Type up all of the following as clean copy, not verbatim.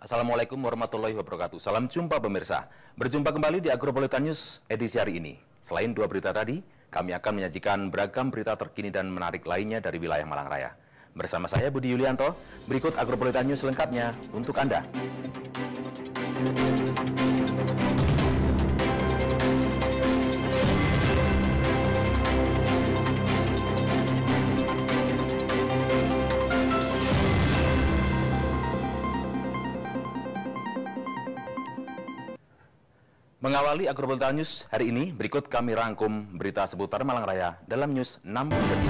Assalamualaikum warahmatullahi wabarakatuh. Salam jumpa pemirsa. Berjumpa kembali di Agropolitan News edisi hari ini. Selain dua berita tadi, kami akan menyajikan beragam berita terkini dan menarik lainnya dari wilayah Malang Raya. Bersama saya Budi Yulianto, berikut Agropolitan News lengkapnya untuk Anda. Mengawali Agropolitan News hari ini, berikut kami rangkum berita seputar Malang Raya dalam News 6 detik.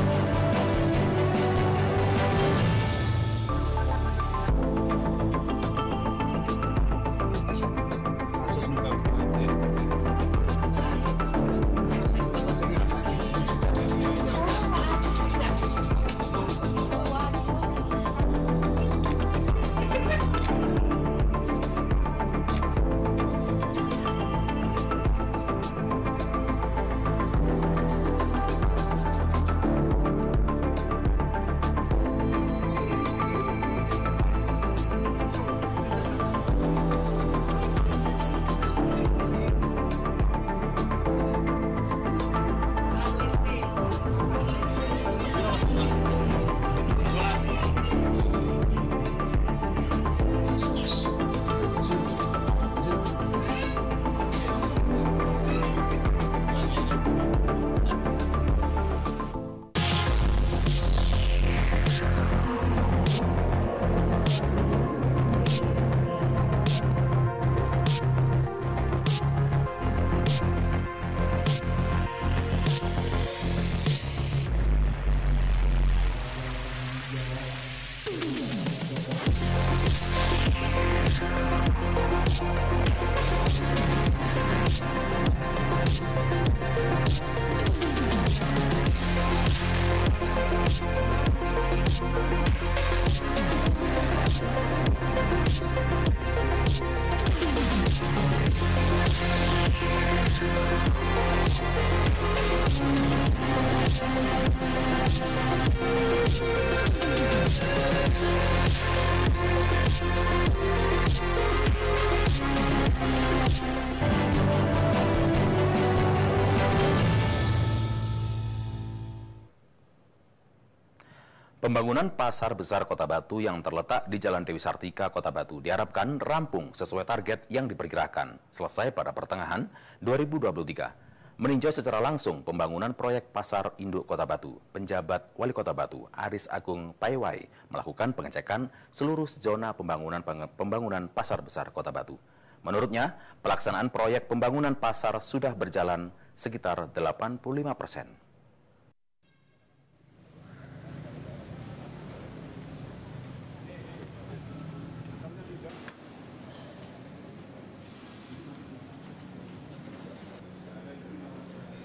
Pembangunan Pasar Besar Kota Batu yang terletak di Jalan Dewi Sartika, Kota Batu diharapkan rampung sesuai target yang diperkirakan selesai pada pertengahan 2023. Meninjau secara langsung pembangunan proyek Pasar Induk Kota Batu, penjabat Wali Kota Batu, Aris Agung Paiwai, melakukan pengecekan seluruh zona pembangunan Pasar Besar Kota Batu. Menurutnya, pelaksanaan proyek pembangunan pasar sudah berjalan sekitar 85%.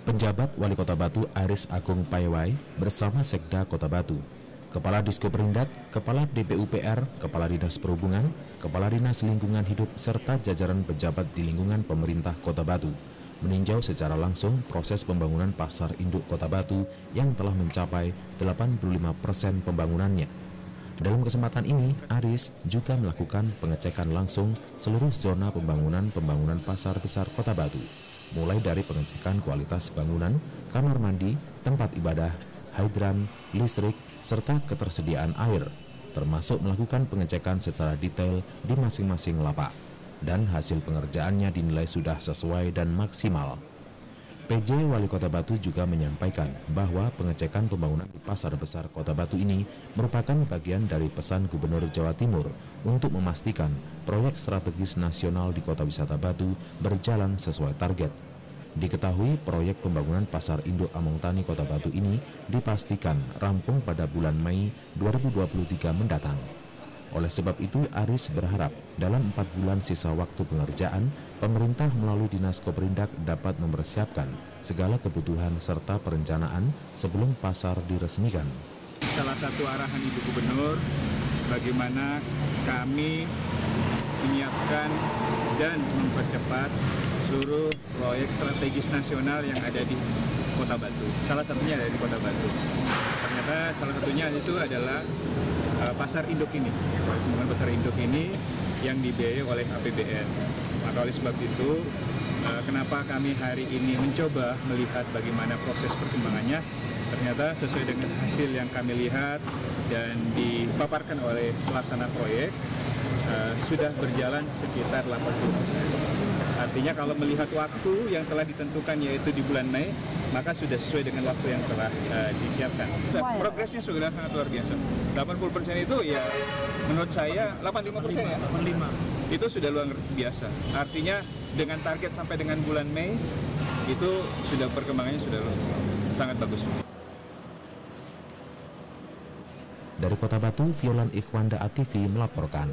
Penjabat Wali Kota Batu Aris Agung Paiwai bersama Sekda Kota Batu, Kepala Diskoperindak, Kepala DPUPR, Kepala Dinas Perhubungan, Kepala Dinas Lingkungan Hidup, serta jajaran pejabat di lingkungan pemerintah Kota Batu meninjau secara langsung proses pembangunan Pasar Induk Kota Batu yang telah mencapai 85% pembangunannya. Dalam kesempatan ini, Aris juga melakukan pengecekan langsung seluruh zona pembangunan Pasar Besar Kota Batu, mulai dari pengecekan kualitas bangunan, kamar mandi, tempat ibadah, hidran, listrik, serta ketersediaan air, termasuk melakukan pengecekan secara detail di masing-masing lapak, dan hasil pengerjaannya dinilai sudah sesuai dan maksimal. PJ Wali Kota Batu juga menyampaikan bahwa pengecekan pembangunan di Pasar Besar Kota Batu ini merupakan bagian dari pesan Gubernur Jawa Timur untuk memastikan proyek strategis nasional di Kota Wisata Batu berjalan sesuai target. Diketahui proyek pembangunan Pasar Induk Among Tani Kota Batu ini dipastikan rampung pada bulan Mei 2023 mendatang. Oleh sebab itu, Aris berharap dalam 4 bulan sisa waktu pengerjaan, pemerintah melalui Dinas Koperindak dapat mempersiapkan segala kebutuhan serta perencanaan sebelum pasar diresmikan. Salah satu arahan Ibu Gubernur, bagaimana kami menyiapkan dan mempercepat seluruh proyek strategis nasional yang ada di Kota Batu. Salah satunya ada di Kota Batu. Ternyata salah satunya itu adalah pasar induk ini, pembangunan pasar induk ini yang dibiayai oleh APBN. Maka oleh sebab itu, kenapa kami hari ini mencoba melihat bagaimana proses perkembangannya, ternyata sesuai dengan hasil yang kami lihat dan dipaparkan oleh pelaksana proyek, sudah berjalan sekitar 80%. Artinya kalau melihat waktu yang telah ditentukan yaitu di bulan Mei, maka sudah sesuai dengan waktu yang telah disiapkan. Progresnya sudah sangat luar biasa. 80% itu ya menurut saya 85% ya. 85. Itu sudah luar biasa. Artinya dengan target sampai dengan bulan Mei itu sudah perkembangannya sudah sangat bagus. Dari Kota Batu, Violan Ikhwanda ATV melaporkan.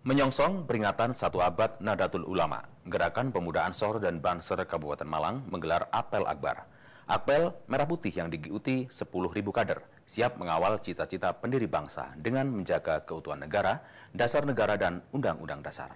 Menyongsong peringatan 1 abad Nahdlatul Ulama, Gerakan Pemuda Ansor dan Banser Kabupaten Malang menggelar apel akbar. Apel merah putih yang diikuti 10.000 kader siap mengawal cita-cita pendiri bangsa dengan menjaga keutuhan negara, dasar negara dan undang-undang dasar.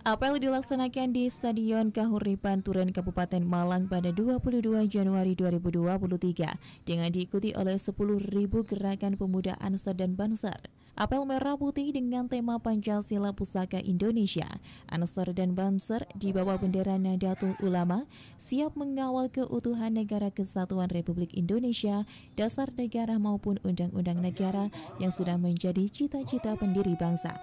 Apel dilaksanakan di Stadion Kahuripan Turen Kabupaten Malang pada 22 Januari 2023 dengan diikuti oleh 10.000 gerakan pemuda Ansor dan Banser. Apel merah putih dengan tema Pancasila Pusaka Indonesia, Ansor dan Banser di bawah bendera Nahdlatul Ulama siap mengawal keutuhan negara kesatuan Republik Indonesia, dasar negara maupun undang-undang negara yang sudah menjadi cita-cita pendiri bangsa.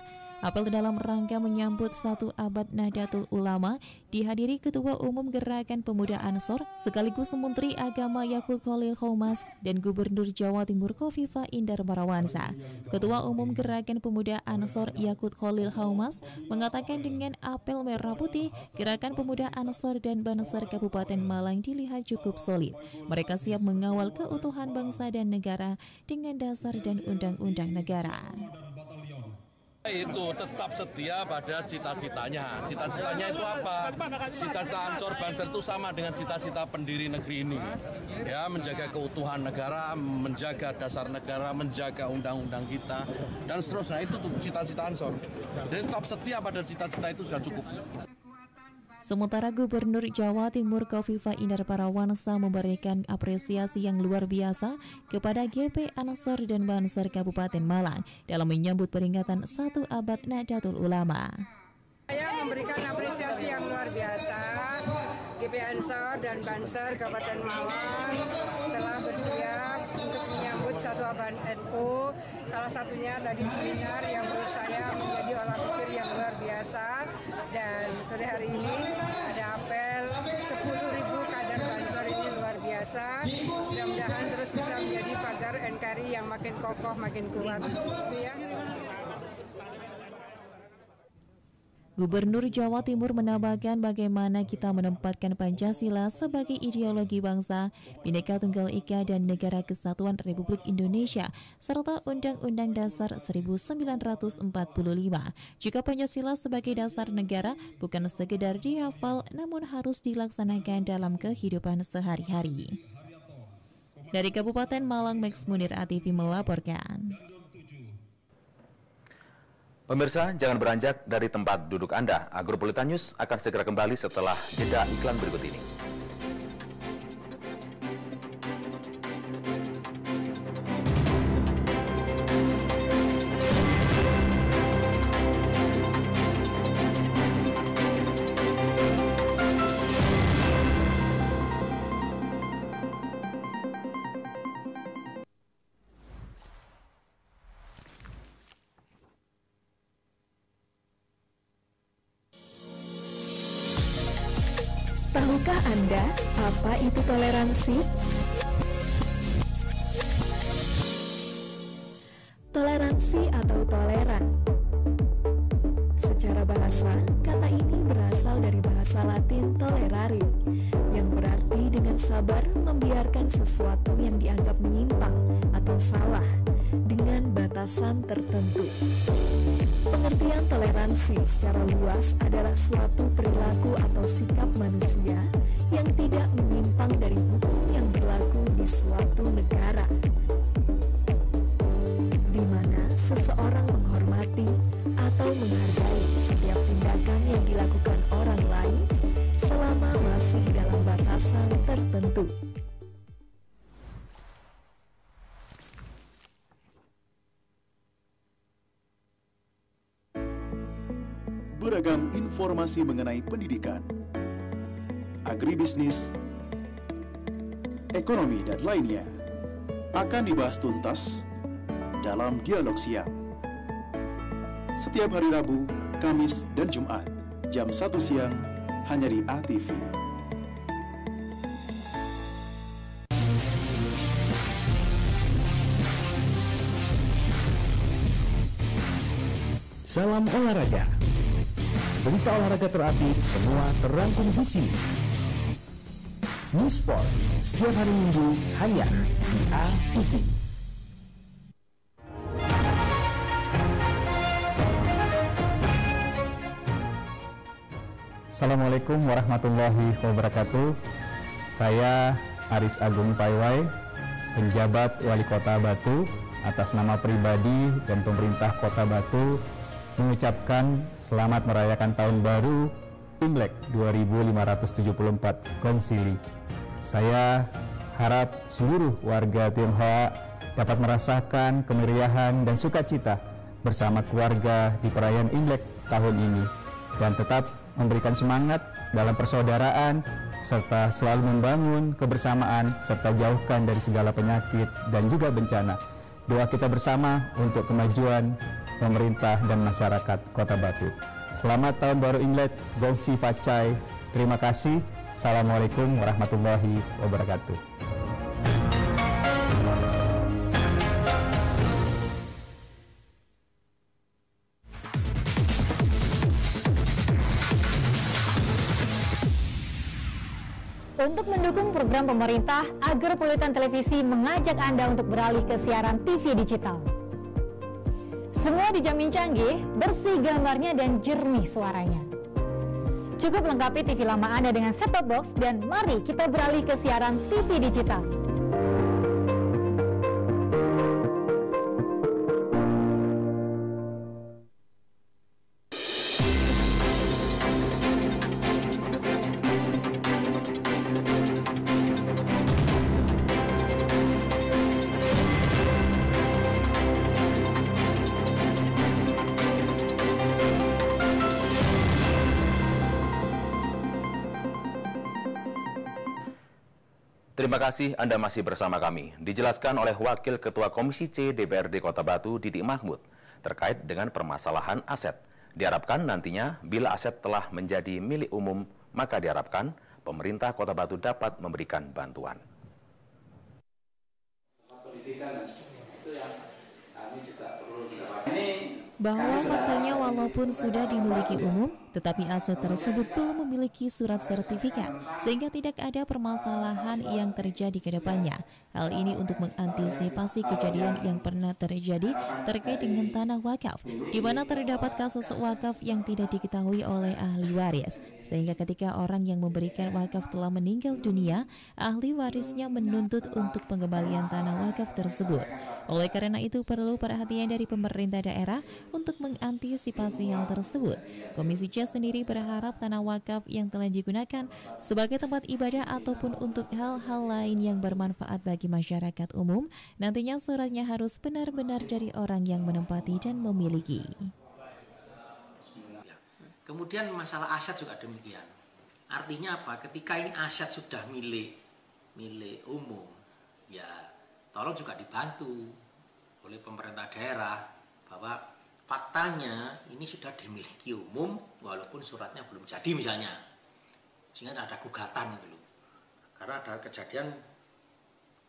Apel dalam rangka menyambut 1 abad Nahdlatul Ulama dihadiri Ketua Umum Gerakan Pemuda Ansor sekaligus Menteri Agama Yakut Khalil Khoumas dan Gubernur Jawa Timur Kofifa Indar Parawansa. Ketua Umum Gerakan Pemuda Ansor Yakut Khalil Khoumas mengatakan dengan apel merah putih, Gerakan Pemuda Ansor dan Banser Kabupaten Malang dilihat cukup solid. Mereka siap mengawal keutuhan bangsa dan negara dengan dasar dan undang-undang negara. Itu tetap setia pada cita-citanya. Cita-citanya itu apa? Cita-cita Ansor Banser itu sama dengan cita-cita pendiri negeri ini. Ya, menjaga keutuhan negara, menjaga dasar negara, menjaga undang-undang kita, dan seterusnya. Itu cita-cita Ansor. Jadi tetap setia pada cita-cita itu sudah cukup. Sementara Gubernur Jawa Timur Kofifa Indar Parawansa memberikan apresiasi yang luar biasa kepada GP Ansor dan Banser Kabupaten Malang dalam menyambut peringatan 1 abad Nahdlatul Ulama. Saya memberikan apresiasi yang luar biasa. GP Ansor dan Banser Kabupaten Malang telah bersiap untuk menyambut 1 abad NU. Salah satunya tadi seminar yang menurut saya menjadi olah pikir yang luar biasa. Dan sore hari ini ada apel 10.000 kader Banser, ini luar biasa. Mudah-mudahan terus bisa menjadi pagar NKRI yang makin kokoh, makin kuat. Ya. Gubernur Jawa Timur menambahkan bagaimana kita menempatkan Pancasila sebagai ideologi bangsa, Bhinneka Tunggal Ika dan Negara Kesatuan Republik Indonesia, serta Undang-Undang Dasar 1945. Jika Pancasila sebagai dasar negara bukan sekedar dihafal, namun harus dilaksanakan dalam kehidupan sehari-hari. Dari Kabupaten Malang, Max Munir ATV melaporkan. Pemirsa, jangan beranjak dari tempat duduk Anda. Agropolitan News akan segera kembali setelah jeda iklan berikut ini. Tahukah Anda apa itu toleransi? Toleransi atau toleran. Secara bahasa, kata ini berasal berasal dari bahasa Latin tolerare, yang berarti dengan sabar membiarkan sesuatu yang dianggap menyimpang atau salah dengan batasan tertentu. Pengertian toleransi secara luas adalah suatu perilaku atau sikap manusia yang tidak menyimpang dari hukum yang berlaku di suatu negara, di mana seseorang menghormati atau menghargai setiap tindakan yang dilakukan orang lain selama masih dalam batasan tertentu. Beragam informasi mengenai pendidikan, agribisnis, ekonomi, dan lainnya akan dibahas tuntas dalam Dialog Siang. Setiap hari Rabu, Kamis, dan Jumat, jam 1 siang, hanya di ATV. Salam olahraga. Berita olahraga terupdate semua terangkum di sini. News Sport setiap hari Minggu hanya di ATV. Assalamualaikum warahmatullahi wabarakatuh. Saya Aris Agung Paiwai, penjabat Wali Kota Batu, atas nama pribadi dan pemerintah Kota Batu mengucapkan selamat merayakan tahun baru Imlek 2574 Konsili. Saya harap seluruh warga Tionghoa dapat merasakan kemeriahan dan sukacita bersama keluarga di perayaan Imlek tahun ini dan tetap memberikan semangat dalam persaudaraan serta selalu membangun kebersamaan serta jauhkan dari segala penyakit dan juga bencana. Doa kita bersama untuk kemajuan pemerintah dan masyarakat Kota Batu. Selamat tahun baru Imlek, Gongsi Facai. Terima kasih. Assalamualaikum warahmatullahi wabarakatuh. Untuk mendukung program pemerintah, Agropolitan Televisi mengajak Anda untuk beralih ke siaran TV digital. Semua dijamin canggih, bersih gambarnya dan jernih suaranya. Cukup lengkapi TV lama Anda dengan set-top box dan mari kita beralih ke siaran TV digital. Terima kasih Anda masih bersama kami. Dijelaskan oleh Wakil Ketua Komisi C DPRD Kota Batu, Didik Mahmud, terkait dengan permasalahan aset. Diharapkan nantinya bila aset telah menjadi milik umum, maka diharapkan pemerintah Kota Batu dapat memberikan bantuan. Bahwa faktanya walaupun sudah dimiliki umum, tetapi aset tersebut belum memiliki surat sertifikat, sehingga tidak ada permasalahan yang terjadi ke depannya. Hal ini untuk mengantisipasi kejadian yang pernah terjadi terkait dengan tanah wakaf, di mana terdapat kasus wakaf yang tidak diketahui oleh ahli waris. Sehingga ketika orang yang memberikan wakaf telah meninggal dunia, ahli warisnya menuntut untuk pengembalian tanah wakaf tersebut. Oleh karena itu perlu perhatian dari pemerintah daerah untuk mengantisipasi hal tersebut. Komisi C sendiri berharap tanah wakaf yang telah digunakan sebagai tempat ibadah ataupun untuk hal-hal lain yang bermanfaat bagi masyarakat umum, nantinya suratnya harus benar-benar dari orang yang menempati dan memiliki. Kemudian masalah aset juga demikian. Artinya apa? Ketika ini aset sudah milik umum, ya tolong juga dibantu oleh pemerintah daerah bahwa faktanya ini sudah dimiliki umum walaupun suratnya belum jadi misalnya. Sehingga ada gugatan itu loh. Karena ada kejadian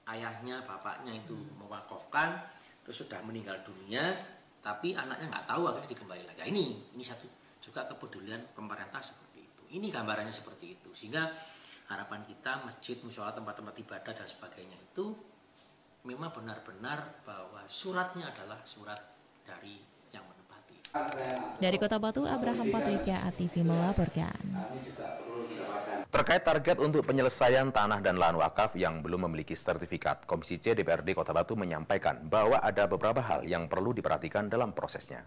ayahnya, bapaknya itu mewakafkan terus sudah meninggal dunia, tapi anaknya nggak tahu akhirnya dikembali lagi. Ini satu juga kepedulian pemerintah seperti itu. Ini gambarannya seperti itu. Sehingga harapan kita masjid, mushola, tempat-tempat ibadah dan sebagainya itu memang benar-benar bahwa suratnya adalah surat dari yang menempati. Dari Kota Batu, Abraham Patrika, ATV melaporkan. Terkait target untuk penyelesaian tanah dan lahan wakaf yang belum memiliki sertifikat, Komisi C DPRD Kota Batu menyampaikan bahwa ada beberapa hal yang perlu diperhatikan dalam prosesnya.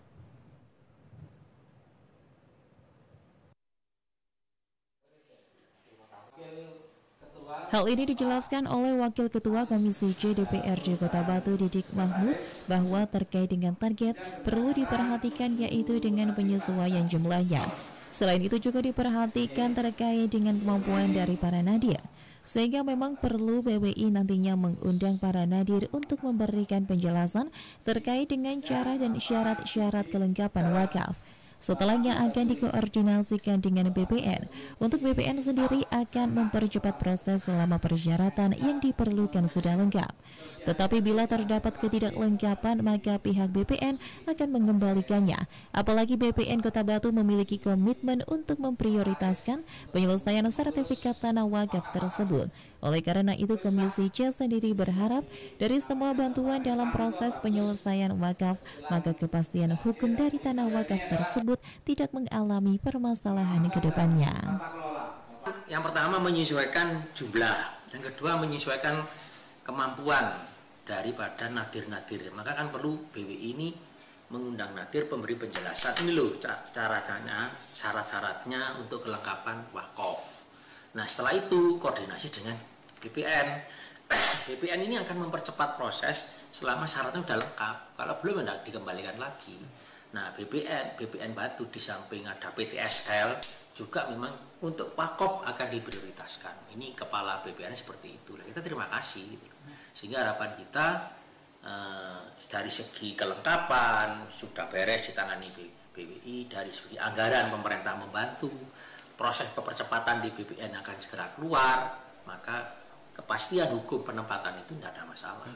Hal ini dijelaskan oleh Wakil Ketua Komisi C DPRD Kota Batu Didik Mahmud bahwa terkait dengan target perlu diperhatikan yaitu dengan penyesuaian jumlahnya. Selain itu juga diperhatikan terkait dengan kemampuan dari para nadir. Sehingga memang perlu BWI nantinya mengundang para nadir untuk memberikan penjelasan terkait dengan cara dan syarat-syarat kelengkapan wakaf. Setelahnya akan dikoordinasikan dengan BPN. Untuk BPN sendiri akan mempercepat proses selama persyaratan yang diperlukan sudah lengkap. Tetapi bila terdapat ketidaklengkapan, maka pihak BPN akan mengembalikannya. Apalagi BPN Kota Batu memiliki komitmen untuk memprioritaskan penyelesaian sertifikat tanah wakaf tersebut. Oleh karena itu, Komisi C sendiri berharap dari semua bantuan dalam proses penyelesaian wakaf, maka kepastian hukum dari tanah wakaf tersebut tidak mengalami permasalahan ke depannya. Yang pertama menyesuaikan jumlah, yang kedua menyesuaikan kemampuan daripada nadir-nadir. Maka kan perlu BWI ini mengundang nadir pemberi penjelasan. Ini loh caranya, syarat-syaratnya untuk kelengkapan wakaf. Nah setelah itu koordinasi dengan BPN. BPN ini akan mempercepat proses selama syaratnya sudah lengkap. Kalau belum tidak dikembalikan lagi. Nah BPN Batu di samping ada PTSL juga memang untuk wakaf akan diprioritaskan. Ini kepala BPN seperti itu. Kita terima kasih. Gitu. Sehingga harapan kita dari segi kelengkapan sudah beres ditangani BWI, dari segi anggaran pemerintah membantu. Proses percepatan di BPN akan segera keluar, maka kepastian hukum penempatan itu tidak ada masalah.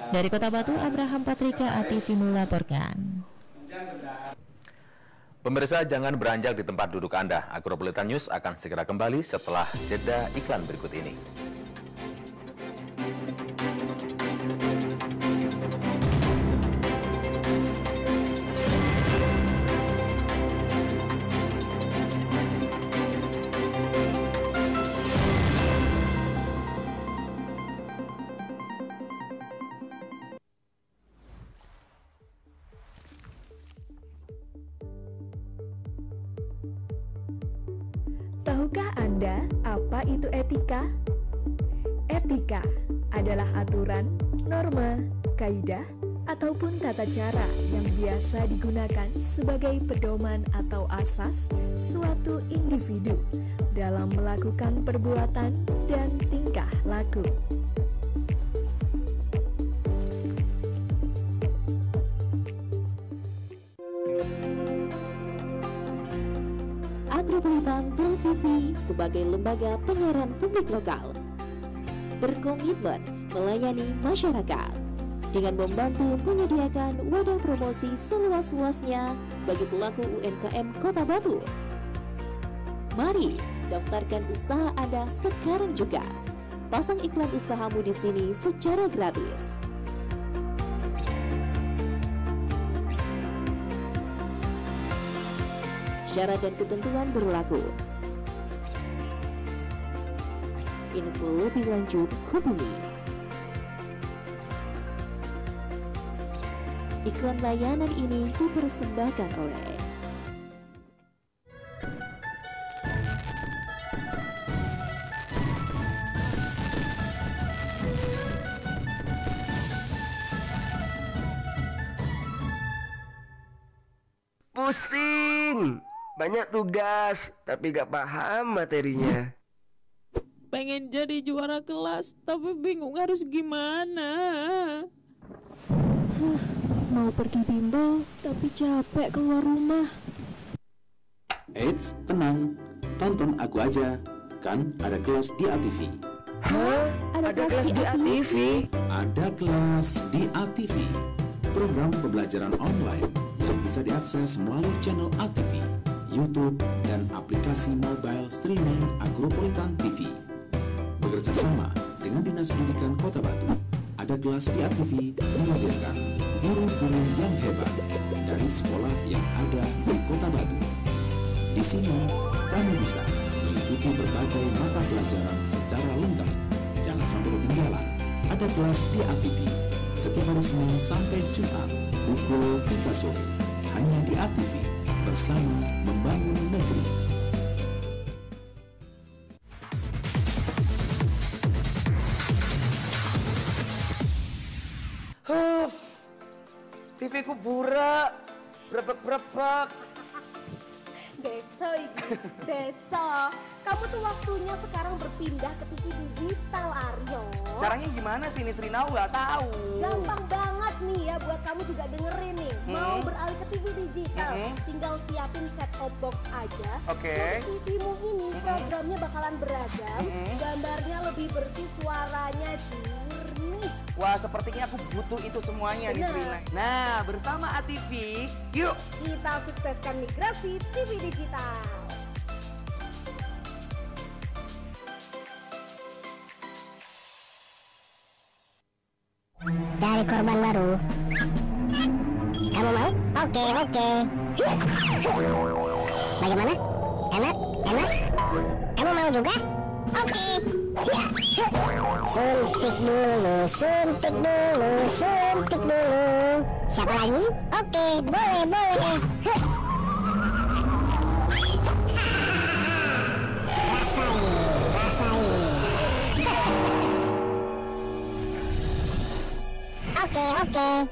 Dari Kota Batu, Abraham Patrika, ATV melaporkan. Pemirsa, jangan beranjak di tempat duduk Anda. Agropolitan News akan segera kembali setelah jeda iklan berikut ini. Tahukah Anda apa itu etika? Etika adalah aturan, norma, kaidah, ataupun tata cara yang biasa digunakan sebagai pedoman atau asas suatu individu dalam melakukan perbuatan dan tingkah laku. Agropolitan Televisi sebagai lembaga penyiaran publik lokal berkomitmen melayani masyarakat dengan membantu menyediakan wadah promosi seluas-luasnya bagi pelaku UMKM Kota Batu. Mari daftarkan usaha Anda sekarang juga. Pasang iklan usahamu di sini secara gratis. Syarat dan ketentuan berlaku. Info lebih lanjut hubungi. Iklan layanan ini dipersembahkan oleh Pusing, banyak tugas, tapi gak paham materinya. Pengen jadi juara kelas, tapi bingung harus gimana. Mau pergi bimbel, tapi capek keluar rumah. Eits, tenang, tonton aku aja, kan ada kelas di ATV. Hah? Ada kelas di ATV? Ada kelas di ATV, program pembelajaran online yang bisa diakses melalui channel ATV, YouTube, dan aplikasi mobile streaming Agropolitan TV. Bekerja sama dengan Dinas Pendidikan Kota Batu, ada kelas di ATV menghadirkan guru-guru yang hebat dari sekolah yang ada di Kota Batu. Di sini, kamu bisa mengikuti berbagai mata pelajaran secara lengkap. Jangan sampai ketinggalan. Ada kelas di ATV setiap hari Senin sampai Jumat pukul 3 sore. Hanya di ATV bersama membangun negeri. TV ku burak, brebek-brebek. Deso iki, Deso. Kamu tuh waktunya sekarang berpindah ke TV digital, Aryo. Caranya gimana sih, Nisrina? Aku nggak tahu. Gampang banget nih ya buat kamu juga dengerin nih. Mau beralih ke TV digital, tinggal siapin set-top box aja. Oke. TV-mu ini programnya bakalan beragam, gambarnya lebih bersih, suaranya jernih. Wah, sepertinya aku butuh itu semuanya, Nisrina. Nah, bersama ATV, yuk kita sukseskan migrasi TV digital. Cari korban baru. Kamu mau? Oke. Bagaimana? Enak? Kamu mau juga? Oke. Suntik dulu. Siapa lagi? Oke, boleh. Rasain. Oke. Rasain.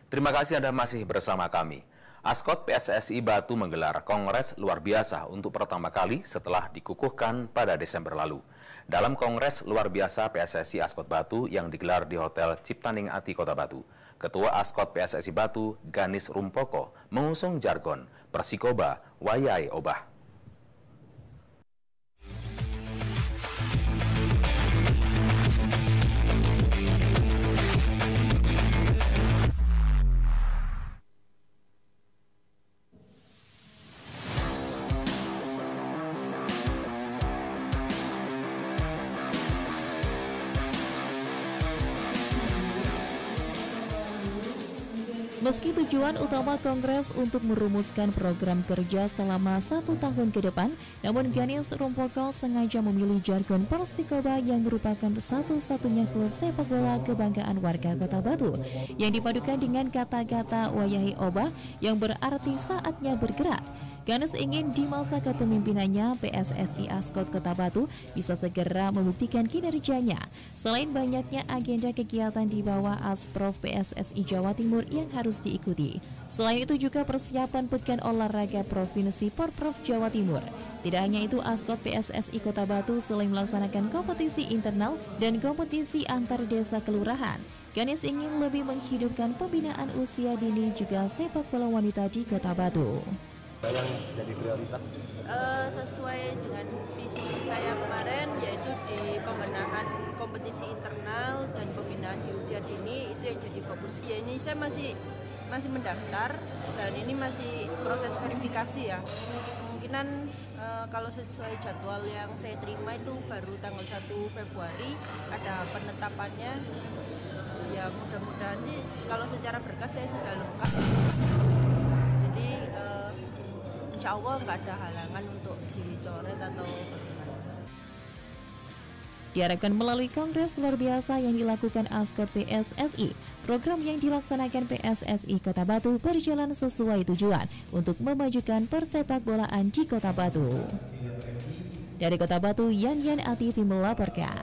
Terima kasih Anda masih bersama kami. Askot PSSI Batu menggelar kongres luar biasa untuk pertama kali setelah dikukuhkan pada Desember lalu. Dalam kongres luar biasa PSSI Askot Batu yang digelar di Hotel Ciptaning Ati Kota Batu, Ketua Askot PSSI Batu, Ganis Rumpoko, mengusung jargon Persikoba Wayai Obah. Meski tujuan utama Kongres untuk merumuskan program kerja selama 1 tahun ke depan, namun Ganis Rumpoko sengaja memilih jargon Persikoba yang merupakan satu-satunya klub sepak bola kebanggaan warga Kota Batu, yang dipadukan dengan kata-kata Wayai Obah yang berarti saatnya bergerak. Ganis ingin di masa kepemimpinannya PSSI Askot Kota Batu bisa segera membuktikan kinerjanya. Selain banyaknya agenda kegiatan di bawah Asprof PSSI Jawa Timur yang harus diikuti. Selain itu juga persiapan Pekan Olahraga Provinsi Porprov Jawa Timur. Tidak hanya itu, Askot PSSI Kota Batu selain melaksanakan kompetisi internal dan kompetisi antar desa kelurahan, Ganis ingin lebih menghidupkan pembinaan usia dini juga sepak bola wanita di Kota Batu. Yang jadi prioritas? Sesuai dengan visi saya kemarin, yaitu di pembenahan kompetisi internal dan pembinaan di usia dini, itu yang jadi fokus. Ya, ini saya masih mendaftar dan ini masih proses verifikasi ya. Kemungkinan kalau sesuai jadwal yang saya terima itu baru tanggal 1 Februari ada penetapannya. Ya mudah-mudahan sih kalau secara berkas saya sudah lengkap. Jadi insya Allah nggak ada halangan untuk dicoret atau bagaimana. diharapkan melalui kongres luar biasa yang dilakukan ASKOT PSSI. Program yang dilaksanakan PSSI Kota Batu berjalan sesuai tujuan untuk memajukan persepak bolaan di Kota Batu. Dari Kota Batu, Yan ATV melaporkan.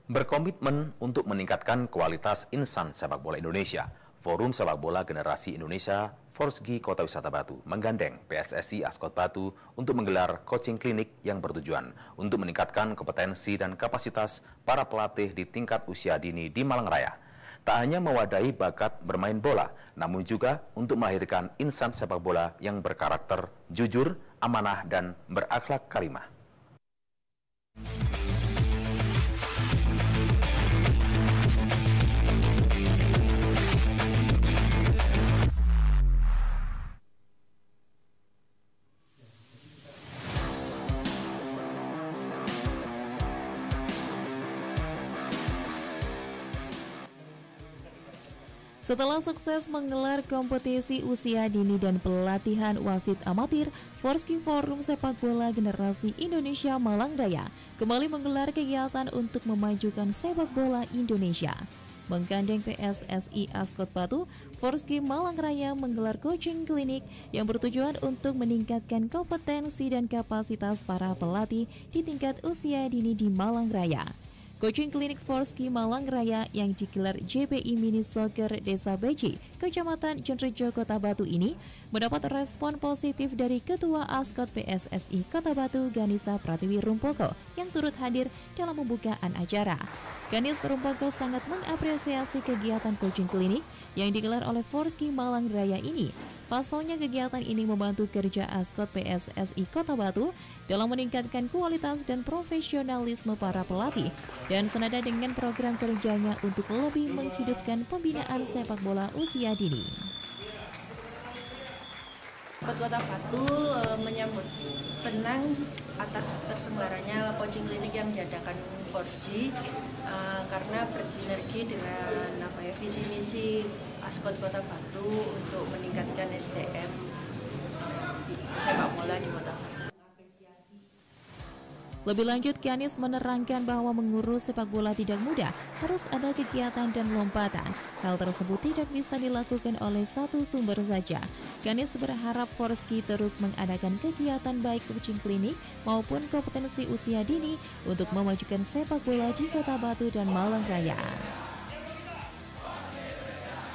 Berkomitmen untuk meningkatkan kualitas insan sepak bola Indonesia, Forum Sepak Bola Generasi Indonesia Forsgi Kota Wisata Batu menggandeng PSSI ASKOT Batu untuk menggelar coaching klinik yang bertujuan untuk meningkatkan kompetensi dan kapasitas para pelatih di tingkat usia dini di Malang Raya. Tak hanya mewadahi bakat bermain bola, namun juga untuk melahirkan insan sepak bola yang berkarakter jujur, amanah, dan berakhlak karimah. Setelah sukses menggelar kompetisi usia dini dan pelatihan wasit amatir, Forsgi Forum Sepak Bola Generasi Indonesia Malang Raya kembali menggelar kegiatan untuk memajukan sepak bola Indonesia. Menggandeng PSSI ASKOT Batu, Forsgi Malang Raya menggelar coaching klinik yang bertujuan untuk meningkatkan kompetensi dan kapasitas para pelatih di tingkat usia dini di Malang Raya. Coaching klinik Forsgi Malang Raya yang digelar JPI Mini Soccer Desa Beji, Kecamatan Jenrejo, Kota Batu ini mendapat respon positif dari Ketua ASKOT PSSI Kota Batu, Ganisa Pratiwi Rumpoko, yang turut hadir dalam pembukaan acara. Ganis Rumpoko sangat mengapresiasi kegiatan coaching klinik yang digelar oleh Forsgi Malang Raya ini. Pasalnya kegiatan ini membantu kerja ASKOT PSSI Kota Batu dalam meningkatkan kualitas dan profesionalisme para pelatih dan senada dengan program kerjanya untuk lebih menghidupkan pembinaan sepak bola usia dini. Kota Batu menyambut senang atas terselenggaranya coaching klinik yang diadakan Forsgi karena bersinergi dengan visi misi ASKOT Kota Batu untuk meningkatkan SDM sepak bola di Kota Batu. Lebih lanjut, Ganis menerangkan bahwa mengurus sepak bola tidak mudah, harus ada kegiatan dan lompatan. Hal tersebut tidak bisa dilakukan oleh satu sumber saja. Ganis berharap Forsgi terus mengadakan kegiatan baik coaching klinik maupun kompetensi usia dini untuk memajukan sepak bola di Kota Batu dan Malang Raya.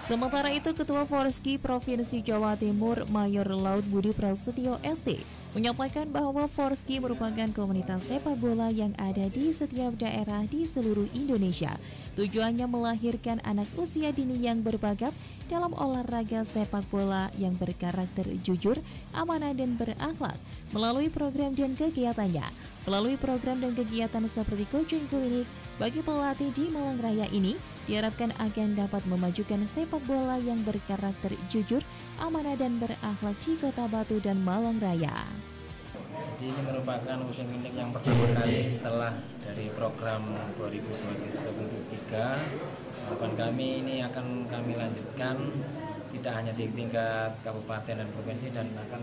Sementara itu, Ketua Forsgi Provinsi Jawa Timur Mayor Laut Budi Prasetyo ST menyampaikan bahwa Forsgi merupakan komunitas sepak bola yang ada di setiap daerah di seluruh Indonesia. Tujuannya melahirkan anak usia dini yang berbakat dalam olahraga sepak bola yang berkarakter jujur, amanah, dan berakhlak melalui program dan kegiatannya. Melalui program dan kegiatan seperti coaching klinik bagi pelatih di Malang Raya ini, diharapkan akan dapat memajukan sepak bola yang berkarakter jujur, amanah, dan berakhlak di Kota Batu dan Malang Raya. Jadi ini merupakan coaching klinik yang pertama kali setelah dari program 2023. Harapan kami ini akan kami lanjutkan tidak hanya di tingkat kabupaten dan provinsi dan akan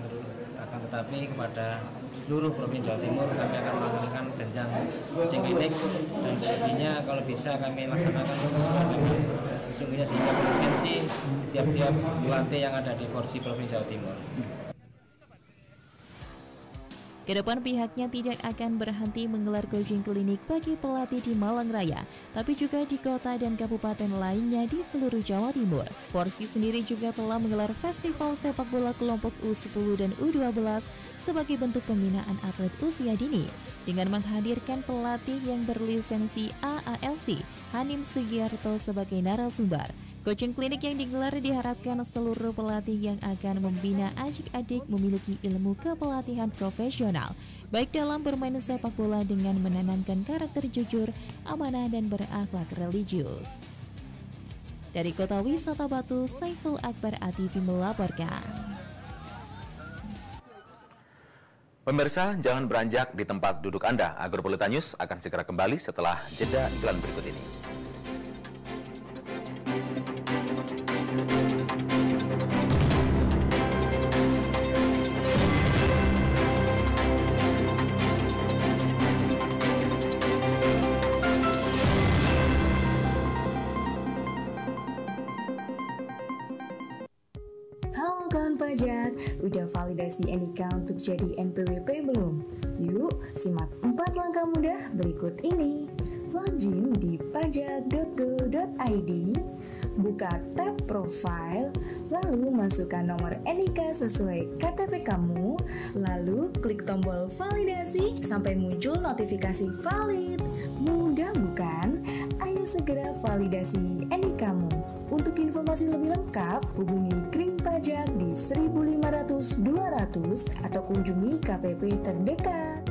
tetapi kepada seluruh provinsi Jawa Timur kami akan melakukan jenjang coaching klinik dan selebihnya kalau bisa kami laksanakan sesuai dengan sesungguhnya sehingga berlisensi tiap-tiap pelatih yang ada di Forsgi Provinsi Jawa Timur. Kedepan pihaknya tidak akan berhenti menggelar coaching klinik bagi pelatih di Malang Raya, tapi juga di kota dan kabupaten lainnya di seluruh Jawa Timur. Forsgi sendiri juga telah menggelar festival sepak bola kelompok U10 dan U12 sebagai bentuk pembinaan atlet usia dini, dengan menghadirkan pelatih yang berlisensi AAFC, Hanim Sugiarto sebagai narasumber. Coaching klinik yang digelar diharapkan seluruh pelatih yang akan membina adik-adik memiliki ilmu kepelatihan profesional, baik dalam bermain sepak bola dengan menanamkan karakter jujur, amanah, dan berakhlak religius. Dari Kota Wisata Batu, Saiful Akbar ATV melaporkan. Pemirsa, jangan beranjak di tempat duduk Anda. Agropolitan News akan segera kembali setelah jeda iklan berikut ini. kawan pajak, udah validasi NIK untuk jadi NPWP belum? Yuk, simak 4 langkah mudah berikut ini. Login di pajak.go.id, buka tab profile, lalu masukkan nomor NIK sesuai KTP kamu, lalu klik tombol validasi sampai muncul notifikasi valid. Mudah bukan? Ayo segera validasi NIK kamu. Untuk informasi lebih lengkap, hubungi Kring Pajak di 1500 200 atau kunjungi KPP terdekat.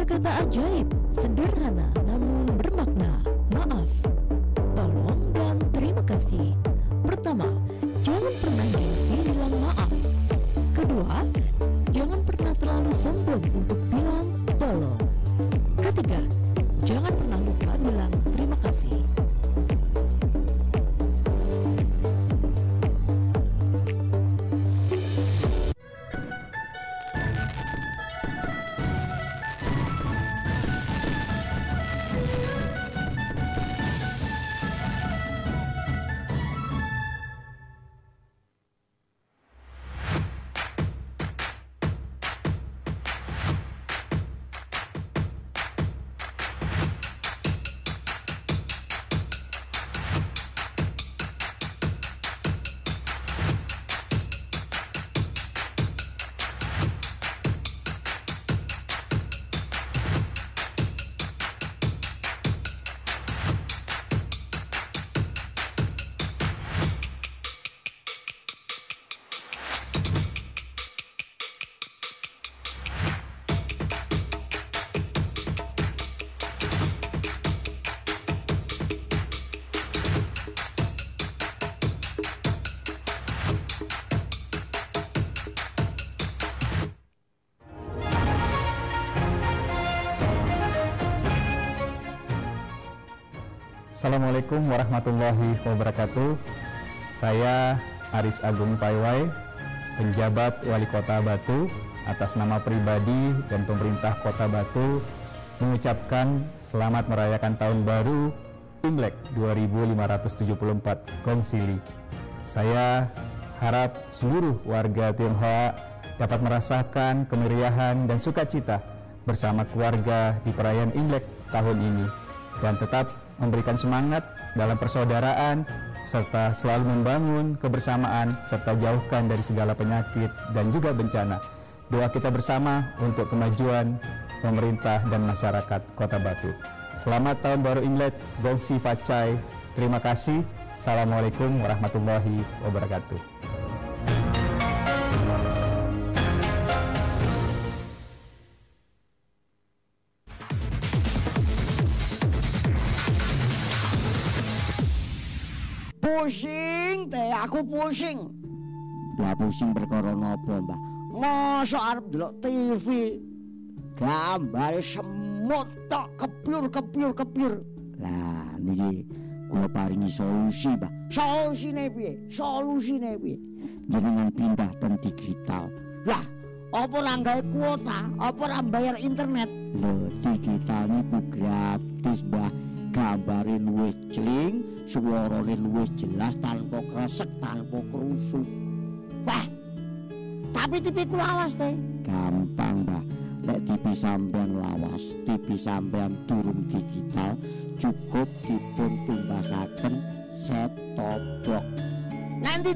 Kata ajaib, sederhana namun bermakna. Maaf, tolong, dan terima kasih. Pertama, jangan pernah gengsi bilang maaf. Kedua, jangan pernah terlalu sombong untuk bilang tolong. Ketiga, jangan pernah lupa bilang terima kasih. Assalamualaikum warahmatullahi wabarakatuh. Saya Aris Agung Paiwai, penjabat Wali Kota Batu, atas nama pribadi dan pemerintah Kota Batu mengucapkan selamat merayakan Tahun Baru Imlek 2574 Gongxili. Saya harap seluruh warga Tionghoa dapat merasakan kemeriahan dan sukacita bersama keluarga di perayaan Imlek tahun ini, dan tetap memberikan semangat dalam persaudaraan serta selalu membangun kebersamaan serta jauhkan dari segala penyakit dan juga bencana. Doa kita bersama untuk kemajuan pemerintah dan masyarakat Kota Batu. Selamat Tahun Baru Imlek, Gongxi Facai. Terima kasih. Assalamualaikum warahmatullahi wabarakatuh. Pusing teh, aku pusing. Lah pusing perkara napa, Mbah? Mosok arep delok TV gambare semut tok kebyur. Lah niki kula paringi solusi, Mbah. Solusine piye? Jenengan pindah ten digital. Lah, apa ora gawe kuota? Apa ora bayar internet? Lho, digital niku gratis, Mbah. Gambare luwih jling, suarane luwih jelas, tanpa kresek, tanpa kerusu. Wah, tapi TV ku lawas teh. Gampang, Mbah. Lek TV sampean lawas, TV sampean durung digital, cukup dipun tumbasaken set-top box. Nanti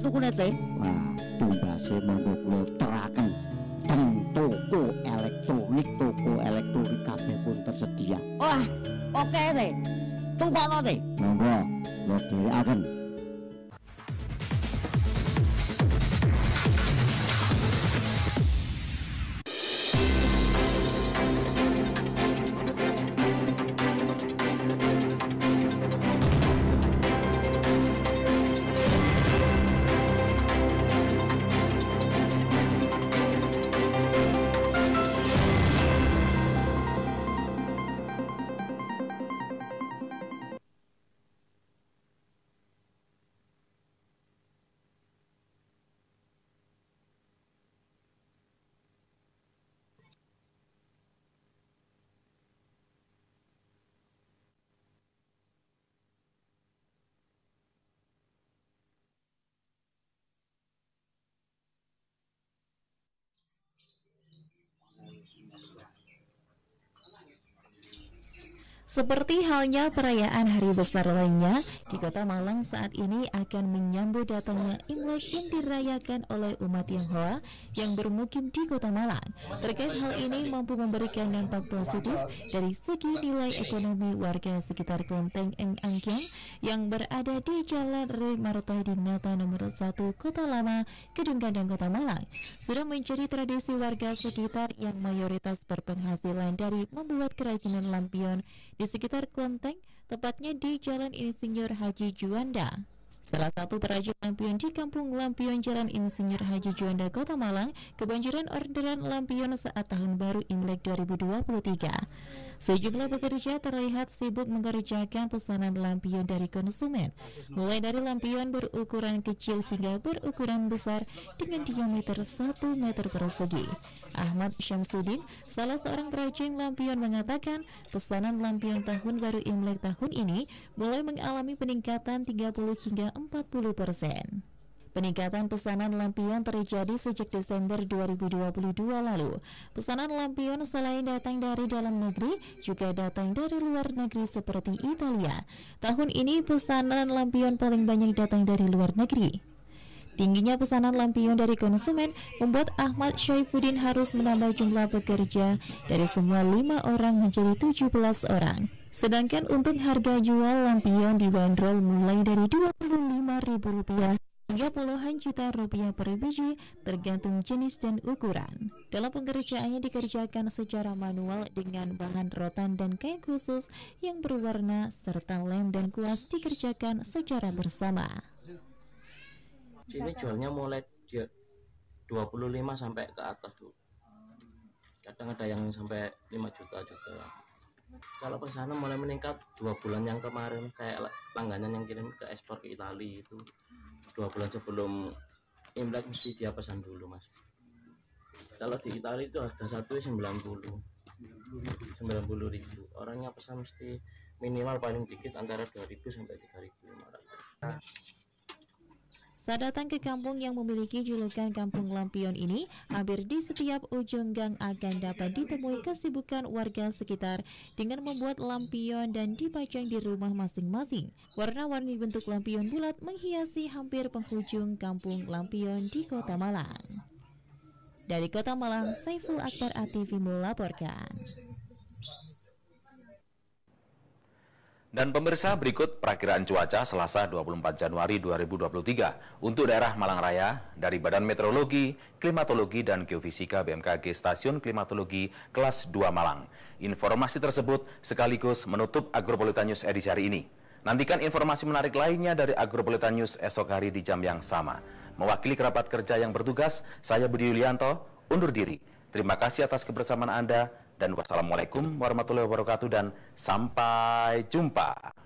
tukune teh, wah, tumbase monggo kula teraken ten toko elektronik kabeh pun tersedia. Wah, oke teh, tukono teh. Monggo, kula dherekaken. Seperti halnya perayaan hari besar lainnya, di Kota Malang saat ini akan menyambut datangnya Imlek yang dirayakan oleh umat Tionghoa yang bermukim di Kota Malang. Terkait hal ini mampu memberikan dampak positif dari segi nilai ekonomi warga sekitar Kelenteng Eng Angkyang yang berada di Jalan Rey Marta Dinata nomor 1 Kota Lama, Gedung Gandang Kota Malang. Sudah menjadi tradisi warga sekitar yang mayoritas berpenghasilan dari membuat kerajinan lampion di sekitar Kelenteng, tepatnya di Jalan Insinyur Haji Juanda. Salah satu perajin lampion di Kampung Lampion Jalan Insinyur Haji Juanda, Kota Malang, kebanjiran orderan lampion saat Tahun Baru Imlek 2023. Sejumlah pekerja terlihat sibuk mengerjakan pesanan lampion dari konsumen, mulai dari lampion berukuran kecil hingga berukuran besar dengan diameter 1 meter persegi. Ahmad Syamsuddin, salah seorang perajin lampion, mengatakan pesanan lampion Tahun Baru Imlek tahun ini mulai mengalami peningkatan 30 hingga 40%. Peningkatan pesanan lampion terjadi sejak Desember 2022 lalu. Pesanan lampion selain datang dari dalam negeri, juga datang dari luar negeri seperti Italia. Tahun ini pesanan lampion paling banyak datang dari luar negeri. Tingginya pesanan lampion dari konsumen membuat Ahmad Syaifuddin harus menambah jumlah pekerja dari semua 5 orang menjadi 17 orang. Sedangkan untuk harga jual lampion dibanderol mulai dari Rp25.000 hingga puluhan juta rupiah per biji tergantung jenis dan ukuran. Dalam pengerjaannya dikerjakan secara manual dengan bahan rotan dan kain khusus yang berwarna serta lem dan kuas dikerjakan secara bersama. Ini jualnya mulai 25 sampai ke atas tuh. Kadang ada yang sampai 5 juta juga. Kalau pesanan mulai meningkat 2 bulan yang kemarin, kayak langganan yang kirim ke ekspor ke Italia itu 2 bulan sebelum Imlek mesti dia pesan dulu, Mas. Kalau di Italia itu harga satu 90.000. Orangnya pesan mesti minimal paling dikit antara 2.000 sampai 3.500. Saat datang ke kampung yang memiliki julukan Kampung Lampion ini, hampir di setiap ujung gang akan dapat ditemui kesibukan warga sekitar dengan membuat lampion dan dipajang di rumah masing-masing. Warna-warni bentuk lampion bulat menghiasi hampir penghujung Kampung Lampion di Kota Malang. Dari Kota Malang, Saiful Akbar ATV melaporkan. Dan pemirsa, berikut perakiraan cuaca Selasa 24 Januari 2023 untuk daerah Malang Raya dari Badan Meteorologi, Klimatologi, dan Geofisika BMKG Stasiun Klimatologi Kelas 2 Malang. Informasi tersebut sekaligus menutup Agropolitan News edisi hari ini. Nantikan informasi menarik lainnya dari Agropolitan News esok hari di jam yang sama. Mewakili kerabat kerja yang bertugas, saya Budi Yulianto, undur diri. Terima kasih atas kebersamaan Anda. Dan wassalamualaikum warahmatullahi wabarakatuh dan sampai jumpa.